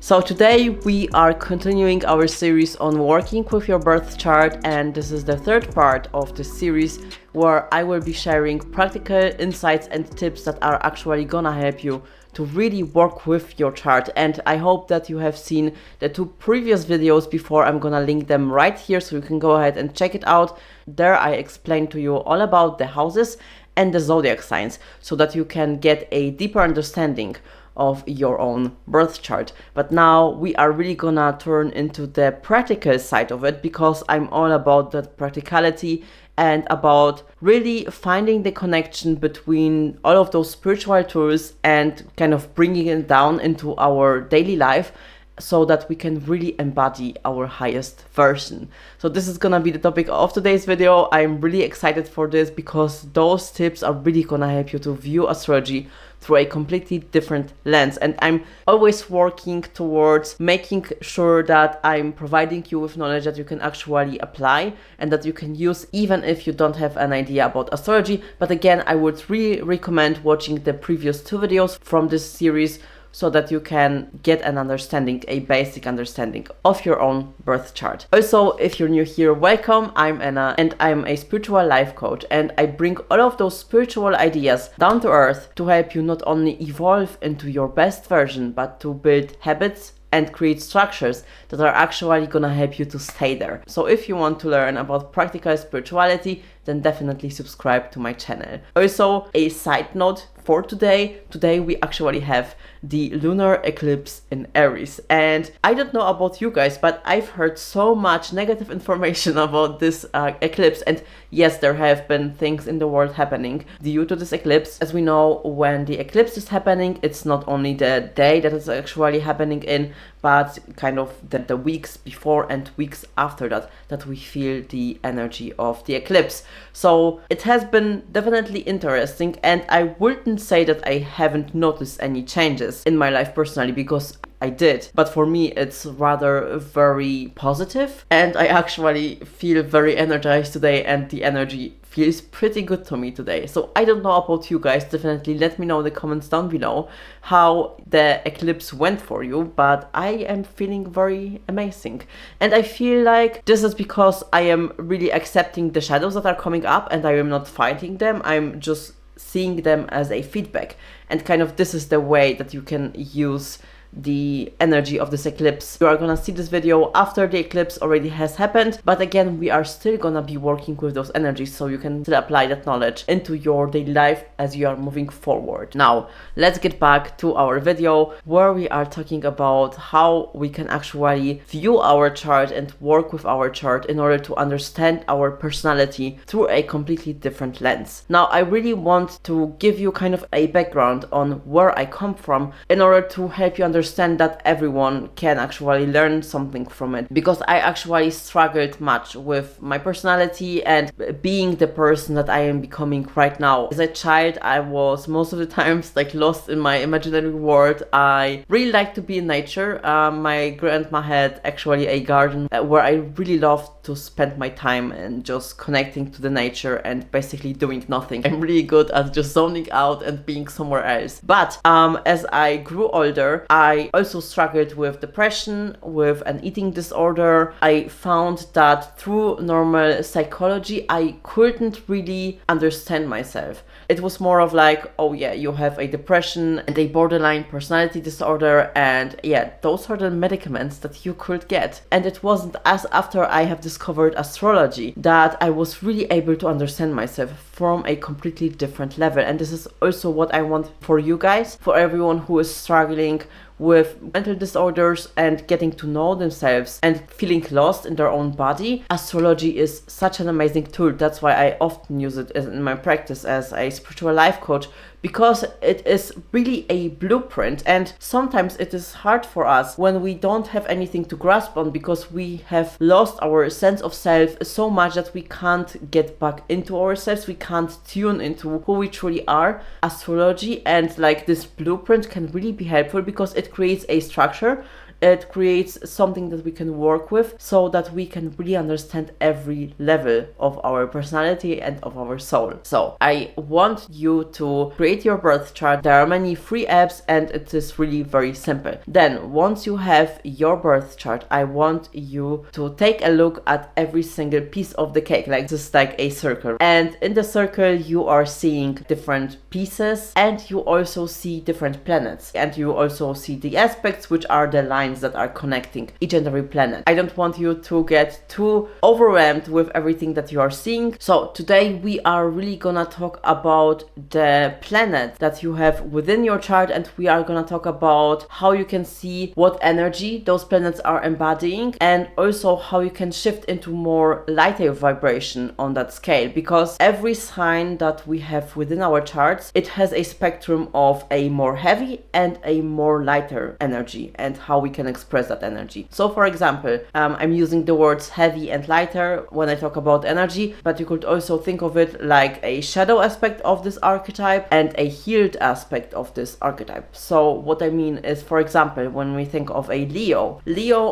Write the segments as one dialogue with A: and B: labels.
A: So today we are continuing our series on working with your birth chart, and this is the third part of the series where I will be sharing practical insights and tips that are actually gonna help you to really work with your chart. And I hope that you have seen the two previous videos before. I'm gonna link them right here so you can go ahead and check it out. There I explain to you all about the houses and the zodiac signs so that you can get a deeper understanding of your own birth chart. But now we are really gonna turn into the practical side of it, because I'm all about that practicality and about really finding the connection between all of those spiritual tools and kind of bringing it down into our daily life so that we can really embody our highest version. So this is gonna be the topic of today's video. I'm really excited for this because those tips are really gonna help you to view astrology through a completely different lens. And I'm always working towards making sure that I'm providing you with knowledge that you can actually apply and that you can use even if you don't have an idea about astrology. But again, I would really recommend watching the previous two videos from this series so that you can get an understanding, a basic understanding of your own birth chart. Also, if you're new here, welcome. I'm Anna and I'm a spiritual life coach, and I bring all of those spiritual ideas down to earth to help you not only evolve into your best version, but to build habits and create structures that are actually gonna help you to stay there. So if you want to learn about practical spirituality, then definitely subscribe to my channel. Also, a side note for today we actually have the lunar eclipse in Aries. And I don't know about you guys, but I've heard so much negative information about this eclipse. And yes, there have been things in the world happening due to this eclipse. As we know, when the eclipse is happening, it's not only the day that it's actually happening in, but kind of the weeks before and weeks after that we feel the energy of the eclipse. So it has been definitely interesting, and I wouldn't say that I haven't noticed any changes in my life personally, because I did. But for me, it's rather very positive, and I actually feel very energized today, and the energy feels pretty good to me today. So I don't know about you guys. Definitely let me know in the comments down below how the eclipse went for you, but I am feeling very amazing. And I feel like this is because I am really accepting the shadows that are coming up, and I am not fighting them. I'm just seeing them as a feedback, and kind of this is the way that you can use the energy of this eclipse. You are gonna see this video after the eclipse already has happened, but again, we are still gonna be working with those energies so you can still apply that knowledge into your daily life as you are moving forward. Now, let's get back to our video where we are talking about how we can actually view our chart and work with our chart in order to understand our personality through a completely different lens. Now, I really want to give you kind of a background on where I come from in order to help you understand that everyone can actually learn something from it, because I actually struggled much with my personality and being the person that I am becoming right now. As a child, I was most of the times like lost in my imaginary world. I really like to be in nature. My grandma had actually a garden where I really loved to spend my time and just connecting to the nature and basically doing nothing. I'm really good at just zoning out and being somewhere else. But as I grew older, I also struggled with depression, with an eating disorder. I found that through normal psychology, I couldn't really understand myself. It was more of like, oh yeah, you have a depression and a borderline personality disorder, and yeah, those are the medicaments that you could get. And it wasn't as after I have discovered astrology that I was really able to understand myself from a completely different level. And this is also what I want for you guys, for everyone who is struggling with mental disorders and getting to know themselves and feeling lost in their own body. Astrology is such an amazing tool. That's why I often use it in my practice as a spiritual life coach, because it is really a blueprint. And sometimes it is hard for us when we don't have anything to grasp on, because we have lost our sense of self so much that we can't get back into ourselves, we can't tune into who we truly are. Astrology and like this blueprint can really be helpful because it creates a structure it creates something that we can work with so that we can really understand every level of our personality and of our soul. So I want you to create your birth chart. There are many free apps and it is really very simple. Then once you have your birth chart, I want you to take a look at every single piece of the cake, like this is like a circle. And in the circle you are seeing different pieces and you also see different planets. And you also see the aspects, which are the lines that are connecting each and every planet. I don't want you to get too overwhelmed with everything that you are seeing. So today we are really gonna talk about the planet that you have within your chart, and we are gonna talk about how you can see what energy those planets are embodying, and also how you can shift into more lighter vibration on that scale, because every sign that we have within our charts, it has a spectrum of a more heavy and a more lighter energy, and how we can express that energy. So for example, I'm using the words heavy and lighter when I talk about energy, but you could also think of it like a shadow aspect of this archetype and a healed aspect of this archetype. So what I mean is, for example, when we think of a Leo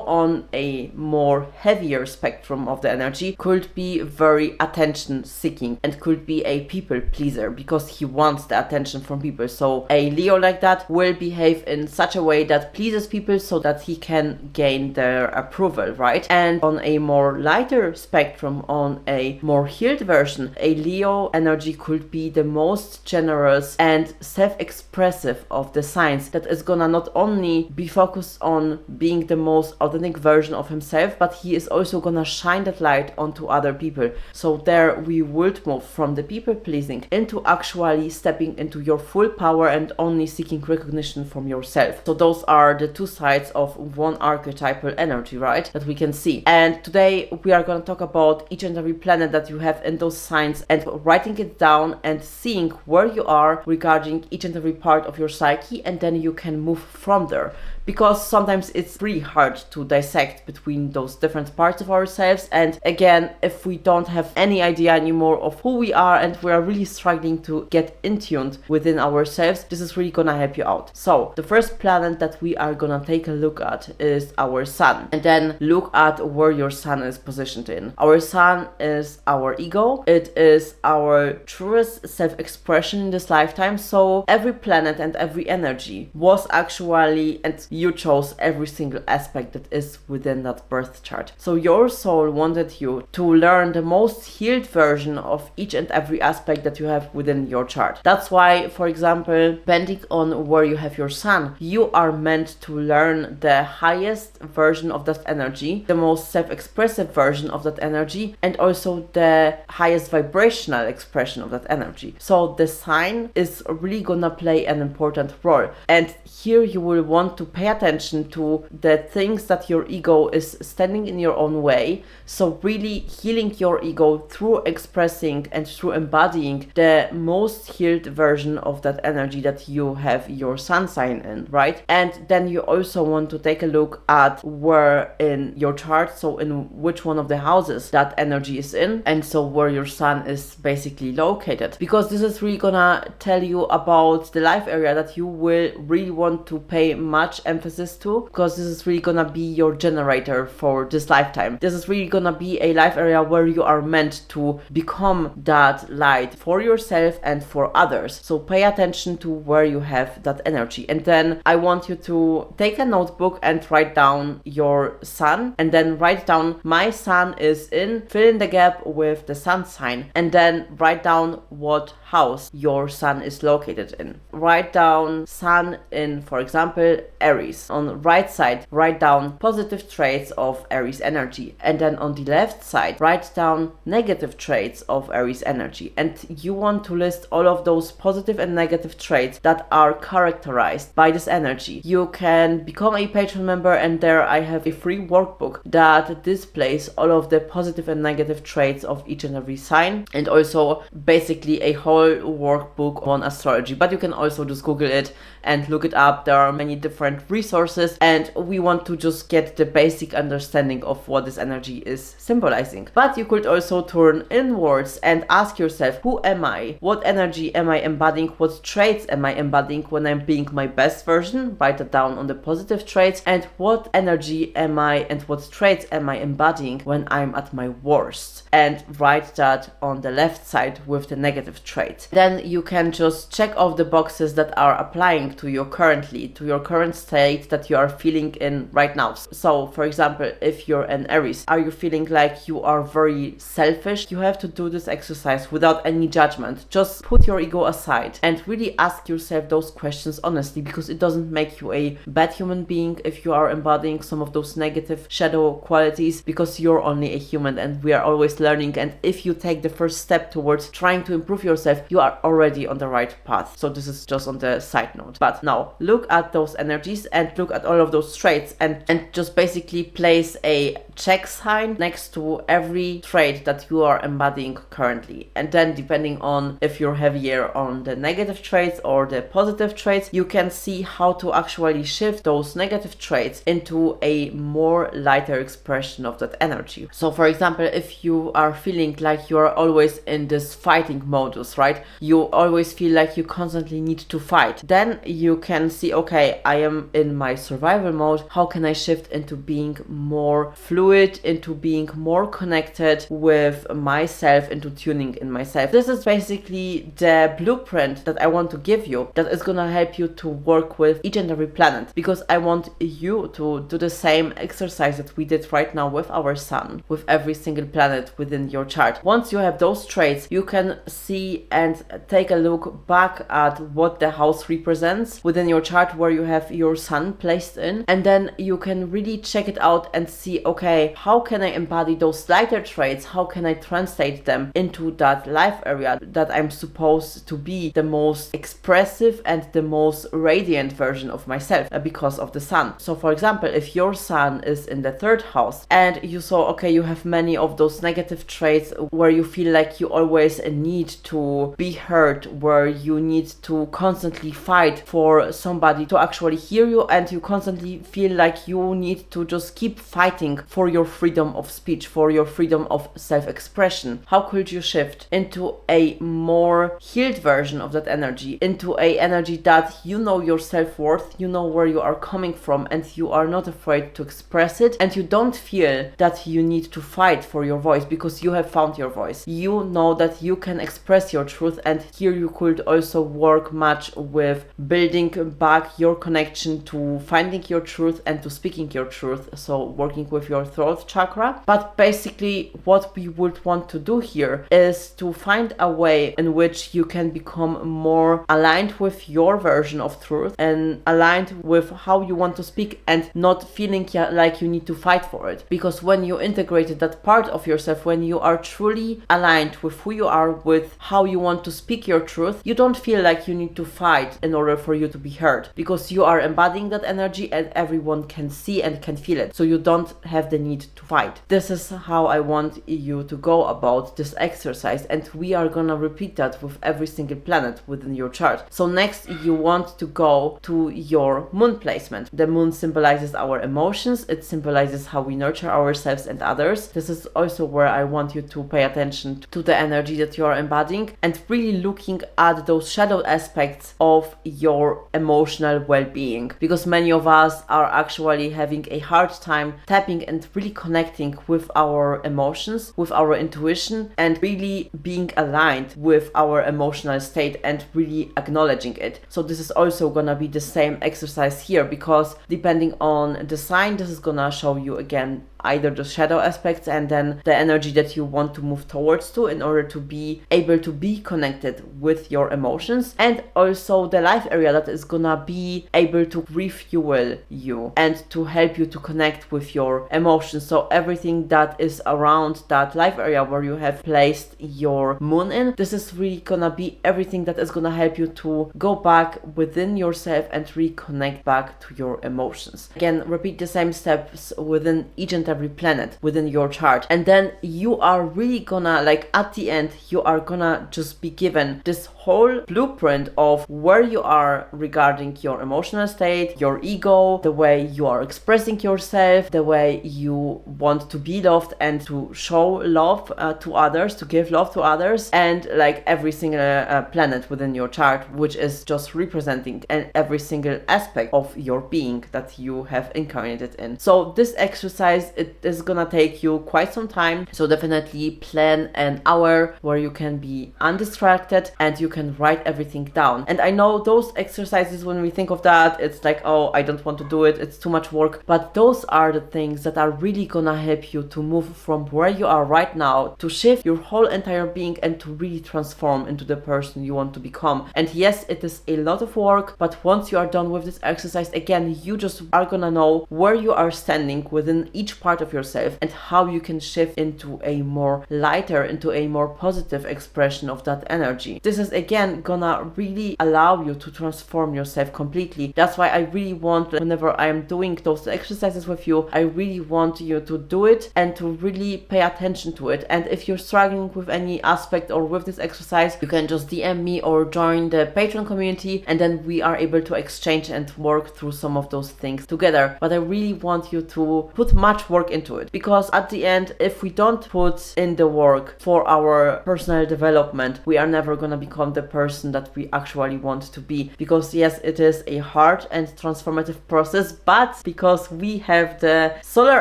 A: on a more heavier spectrum of the energy could be very attention seeking and could be a people pleaser because he wants the attention from people. So a Leo like that will behave in such a way that pleases people so that he can gain their approval, right? And on a more lighter spectrum, on a more healed version, a Leo energy could be the most generous and self-expressive of the signs, that is gonna not only be focused on being the most authentic version of himself, but he is also gonna shine that light onto other people. So there we would move from the people pleasing into actually stepping into your full power and only seeking recognition from yourself. So those are the two sides of one archetypal energy, right, that we can see. And today we are going to talk about each and every planet that you have in those signs and writing it down and seeing where you are regarding each and every part of your psyche, and then you can move from there. Because sometimes it's really hard to dissect between those different parts of ourselves, and again, if we don't have any idea anymore of who we are and we are really struggling to get in tuned within ourselves, this is really gonna help you out. So the first planet that we are gonna take a look at is our sun, and then look at where your sun is positioned in. Our sun is our ego. It is our truest self-expression in this lifetime. So every planet and every energy was actually, and you chose every single aspect that is within that birth chart. So your soul wanted you to learn the most healed version of each and every aspect that you have within your chart. That's why, for example, depending on where you have your sun, you are meant to learn the highest version of that energy, the most self-expressive version of that energy, and also the highest vibrational expression of that energy. So the sign is really gonna play an important role. And here you will want to pay attention to the things that your ego is standing in your own way. So really healing your ego through expressing and through embodying the most healed version of that energy that you have your sun sign in, right? And then you also want to take a look at where in your chart, so in which one of the houses that energy is in, and so where your sun is basically located, because this is really gonna tell you about the life area that you will really want to pay much emphasis to, because this is really gonna be your generator for this lifetime. This is really gonna be a life area where you are meant to become that light for yourself and for others. So pay attention to where you have that energy. And then I want you to take a notebook and write down your sun, and then write down my sun is in, fill in the gap with the sun sign, and then write down what house your sun is located in. Write down sun in, for example, Aries. On the right side, write down positive traits of Aries energy, and then on the left side, write down negative traits of Aries energy. And you want to list all of those positive and negative traits that are characterized by this energy. You can become a Patreon member, and there I have a free workbook that displays all of the positive and negative traits of each and every sign, and also basically a whole workbook on astrology. But you can also just Google it and look it up. There are many different resources, and we want to just get the basic understanding of what this energy is symbolizing. But you could also turn inwards and ask yourself, who am I? What energy am I embodying? What traits am I embodying when I'm being my best version? Write it down on the positive traits traits, and what energy am I and what traits am I embodying when I'm at my worst, and write that on the left side with the negative traits. Then you can just check off the boxes that are applying to you currently, to your current state that you are feeling in right now. So for example, if you're an Aries, are you feeling like you are very selfish? You have to do this exercise without any judgment. Just put your ego aside and really ask yourself those questions honestly, because it doesn't make you a bad human being if you are embodying some of those negative shadow qualities, because you're only a human and we are always learning. And if you take the first step towards trying to improve yourself, you are already on the right path. So this is just on the side note. But now look at those energies and look at all of those traits and just basically place a check sign next to every trait that you are embodying currently. And then depending on if you're heavier on the negative traits or the positive traits, you can see how to actually shift those negative traits into a more lighter expression of that energy. So for example, if you are feeling like you are always in this fighting modus, right? You always feel like you constantly need to fight. Then you can see, okay, I am in my survival mode. How can I shift into being more fluid, into being more connected with myself, into tuning in myself? This is basically the blueprint that I want to give you, that is gonna help you to work with each and every planet, because I want you to do the same exercise that we did right now with our sun, with every single planet within your chart. Once you have those traits, you can see and take a look back at what the house represents within your chart where you have your sun placed in, and then you can really check it out and see, okay, how can I embody those lighter traits? How can I translate them into that life area that I'm supposed to be the most expressive and the most radiant version of myself because of the sun? So for example, if your sun is in the third house and you saw, okay, you have many of those negative traits where you feel like you always need to be heard, where you need to constantly fight for somebody to actually hear you, and you constantly feel like you need to just keep fighting for your freedom of speech, for your freedom of self-expression. How could you shift into a more healed version of that energy, into a energy that you know your self-worth, you know where you are coming from, and you are not afraid to express it, and you don't feel that you need to fight for your voice because you have found your voice. You know that you can express your truth, and here you could also work much with building back your connection to finding your truth and to speaking your truth, so working with your throat chakra. But basically what we would want to do here is to find a way in which you can become more aligned with your version of truth and aligned with how you want to speak, and not feeling like you need to fight for it. Because when you integrated that part of yourself, when you are truly aligned with who you are, with how you want to speak your truth, you don't feel like you need to fight in order for you to be heard, because you are embodying that energy and everyone can see and can feel it, so you don't have the need to fight. This is how I want you to go about this exercise, and we are gonna repeat that with every single planet within your chart. So next you want to go to your moon placement. The moon symbolizes our emotions, it symbolizes how we nurture ourselves and others. This is also where I want you to pay attention to the energy that you are embodying, and really looking at those shadow aspects of your emotional well-being, because many of us are actually having a hard time tapping and really connecting with our emotions, with our intuition, and really being aligned with our emotional state and really acknowledging it. So this is also gonna be the same exercise here, because depending on the sign, this is gonna show you again either the shadow aspects and then the energy that you want to move towards to in order to be able to be connected with your emotions, and also the life area that is gonna be able to refuel you and to help you to connect with your emotions. So everything that is around that life area where you have placed your moon in, this is really gonna be everything that is gonna help you to go back within yourself and reconnect back to your emotions. Again, repeat the same steps within each and every planet within your chart. And then you are really gonna, like, at the end, you are gonna just be given this whole blueprint of where you are regarding your emotional state, your ego, the way you are expressing yourself, the way you want to be loved and to show love to others, to give love to others, and like every single planet within your chart, which is just representing every single aspect of your being that you have incarnated in. So this exercise, it is gonna take you quite some time, so definitely plan an hour where you can be undistracted and you can write everything down. And I know those exercises, when we think of that, it's like, oh, I don't want to do it, it's too much work, but those are the things that are really gonna help you to move from where you are right now, to shift your whole entire being and to really transform into the person you want to become. And yes, it is a lot of work, but once you are done with this exercise, again, you just are gonna know where you are standing within each part of yourself and how you can shift into a more lighter, into a more positive expression of that energy. This is again gonna really allow you to transform yourself completely. That's why I really want, whenever I am doing those exercises with you, I really want you to do it and to really pay attention to it. And if you're struggling with any aspect or with this exercise, you can just DM me or join the Patreon community, and then we are able to exchange and work through some of those things together. But I really want you to put much work into it, because at the end, if we don't put in the work for our personal development, we are never gonna become the person that we actually want to be. Because yes, it is a hard and transformative process, but because we have the solar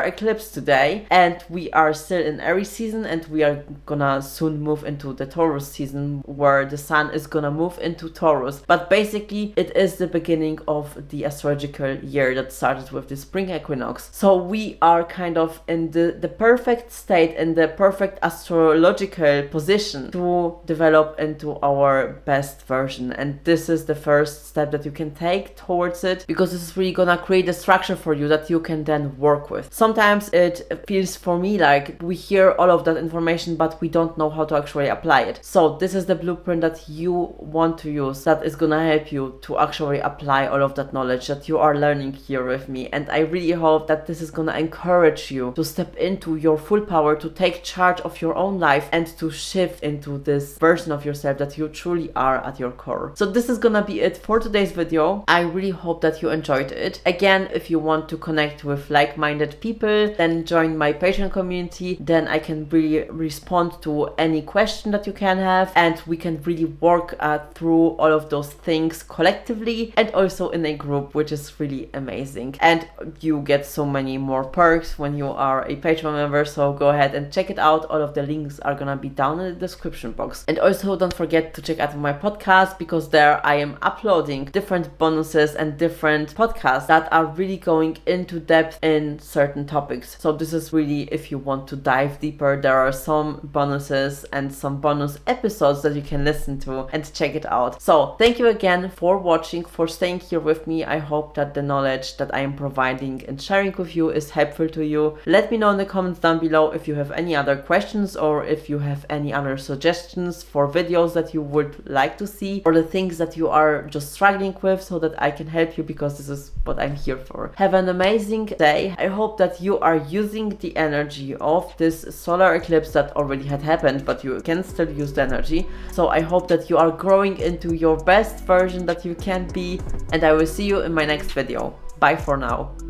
A: eclipse today and we are still in Aries season, and we are gonna soon move into the Taurus season, where the sun is gonna move into Taurus. But basically, it is the beginning of the astrological year that started with the spring equinox. So we are kind of in the perfect state, in the perfect astrological position to develop into our best version. And this is the first step that you can take towards it, because this is really gonna create a structure for you that you can then work with. Sometimes it feels for me like we hear all of that information, but we don't know how to actually apply it. So this is the blueprint that you want to use, that is gonna help you to actually apply all of that knowledge that you are learning here with me. And I really hope that this is gonna encourage you to step into your full power, to take charge of your own life, and to shift into this version of yourself that you truly are at your core. So this is gonna be it for today's video. I really hope that you enjoyed it. Again, if you want to connect with like-minded people, then join my Patreon community. Then I can really respond to any question that you can have, and we can really work through all of those things collectively and also in a group, which is really amazing. And you get so many more perks when you are a Patreon member, so go ahead and check it out. All of the links are gonna be down in the description box. And also don't forget to check out my podcast, because there I am uploading different bonuses and different podcasts that are really going into depth in certain topics. So this is really, if you want to dive deeper, there are some bonuses and some bonus episodes that you can listen to and check it out. So thank you again for watching, for staying here with me. I hope that the knowledge that I am providing and sharing with you is helpful to you. Let me know in the comments down below if you have any other questions, or if you have any other suggestions for videos that you would like to see, or the things that you are just struggling with, so that I can help you, because this is what I'm here for. Have an amazing day. I hope that you are using the energy of this solar eclipse that already had happened, but you can still use the energy. So I hope that you are growing into your best version that you can be, and I will see you in my next video. Bye for now.